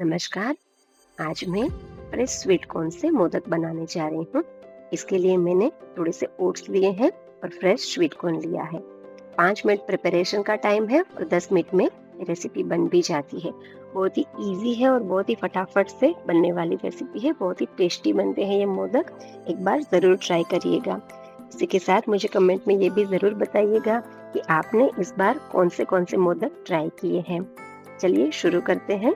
नमस्कार। आज मैं फ्रेश स्वीट कॉर्न से मोदक बनाने जा रही हूँ। इसके लिए मैंने थोड़े से ओट्स लिए हैं और फ्रेश स्वीट कॉर्न लिया है। 5 मिनट प्रिपरेशन का टाइम है और 10 मिनट में रेसिपी बन भी जाती है। बहुत ही इजी है और बहुत ही फटाफट से बनने वाली रेसिपी है। बहुत ही टेस्टी बनते हैं ये मोदक। एक बार ज़रूर ट्राई करिएगा। इसी के साथ मुझे कमेंट में ये भी ज़रूर बताइएगा कि आपने इस बार कौन से मोदक ट्राई किए हैं। चलिए शुरू करते हैं।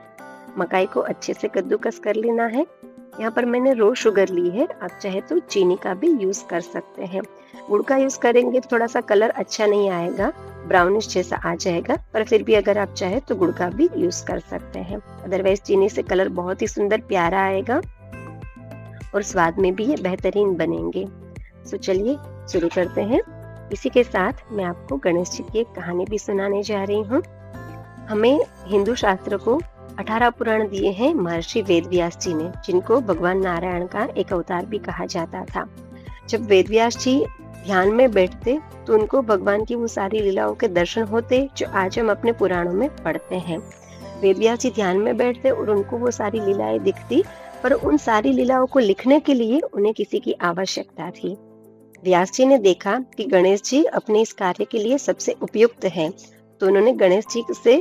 मकाई को अच्छे से कद्दूकस कर लेना है। यहाँ पर मैंने रो शुगर ली है, आप चाहे तो चीनी का भी यूज कर सकते हैं। गुड़ का यूज करेंगे तो थोड़ा सा कलर अच्छा नहीं आएगा, ब्राउनिश जैसा आ जाएगा, पर फिर भी अगर आप चाहे तो गुड़ का भी यूज कर सकते हैं। अदरवाइज चीनी से कलर बहुत ही सुंदर प्यारा आएगा और स्वाद में भी ये बेहतरीन बनेंगे। तो चलिए शुरू करते हैं। इसी के साथ मैं आपको गणेश जी की एक कहानी भी सुनाने जा रही हूँ। हमें हिंदू शास्त्र को 18 पुराण दिए हैं महर्षि वेदव्यास जी ने, जिनको भगवान नारायण का एक अवतार भी कहा जाता था। जब वेदव्यास जी ध्यान में बैठते तो उनको भगवान की वो सारी लीलाओं के दर्शन होते जो आज हम अपने पुराणों में पढ़ते हैं। वेदव्यास जी ध्यान में बैठते और उनको वो सारी लीलाएं दिखती, पर उन सारी लीलाओं को लिखने के लिए उन्हें किसी की आवश्यकता थी। व्यास जी ने देखा कि गणेश जी अपने इस कार्य के लिए सबसे उपयुक्त हैं, तो उन्होंने गणेश जी से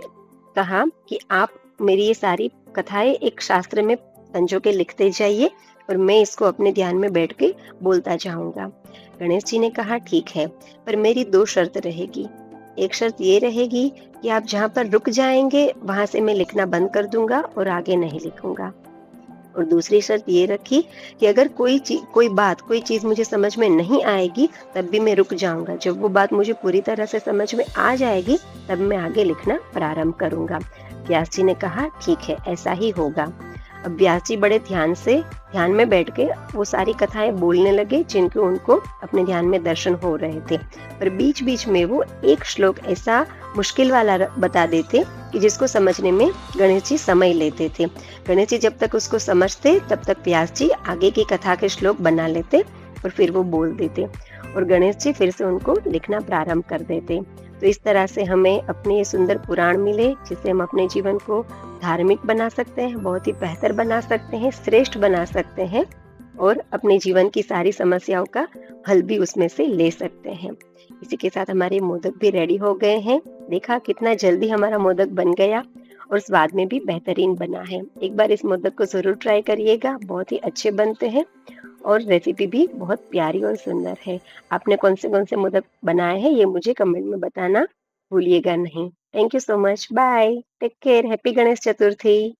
कहा कि आप मेरी ये सारी कथाएं एक शास्त्र में संजो के लिखते जाइए और मैं इसको अपने ध्यान में बैठ के बोलता जाऊंगा। गणेश जी ने कहा ठीक है, पर मेरी 2 शर्त रहेगी। एक शर्त ये रहेगी कि आप जहाँ पर रुक जाएंगे वहां से मैं लिखना बंद कर दूंगा और आगे नहीं लिखूंगा। और दूसरी शर्त ये रखी कि अगर कोई चीज़ मुझे समझ में नहीं आएगी, तब भी मैं रुक जाऊँगा। जब वो बात मुझे पूरी तरह से समझ में आ जाएगी, तब मैं आगे लिखना प्रारंभ करूँगा। व्यास जी ने कहा, ठीक है, ऐसा ही होगा। अब व्यास जी बड़े ध्यान में बैठ के वो सारी कथाएँ बोलने लगे, जिनके उनको अपने ध्यान में दर्शन हो रहे थे। पर बीच-बीच में वो एक श्लोक ऐसा मुश्किल वाला बता देते कि जिसको समझने में गणेश जी समय लेते थे। गणेश जी जब तक उसको समझते तब तक व्यास जी आगे की कथा के श्लोक बना लेते और फिर वो बोल देते और गणेश जी फिर से उनको लिखना प्रारंभ कर देते। तो इस तरह से हमें अपने ये सुंदर पुराण मिले, जिससे हम अपने जीवन को धार्मिक बना सकते हैं, बहुत ही बेहतर बना सकते हैं, श्रेष्ठ बना सकते हैं और अपने जीवन की सारी समस्याओं का हल भी उसमें से ले सकते हैं। इसी के साथ हमारे मोदक भी रेडी हो गए हैं। देखा कितना जल्दी हमारा मोदक बन गया और स्वाद में भी बेहतरीन बना है। एक बार इस मोदक को ज़रूर ट्राई करिएगा, बहुत ही अच्छे बनते हैं और रेसिपी भी बहुत प्यारी और सुंदर है। आपने कौन से मोदक बनाए हैं ये मुझे कमेंट में बताना भूलिएगा नहीं। Thank you so much. Bye. Take care. Happy Ganesh Chaturthi.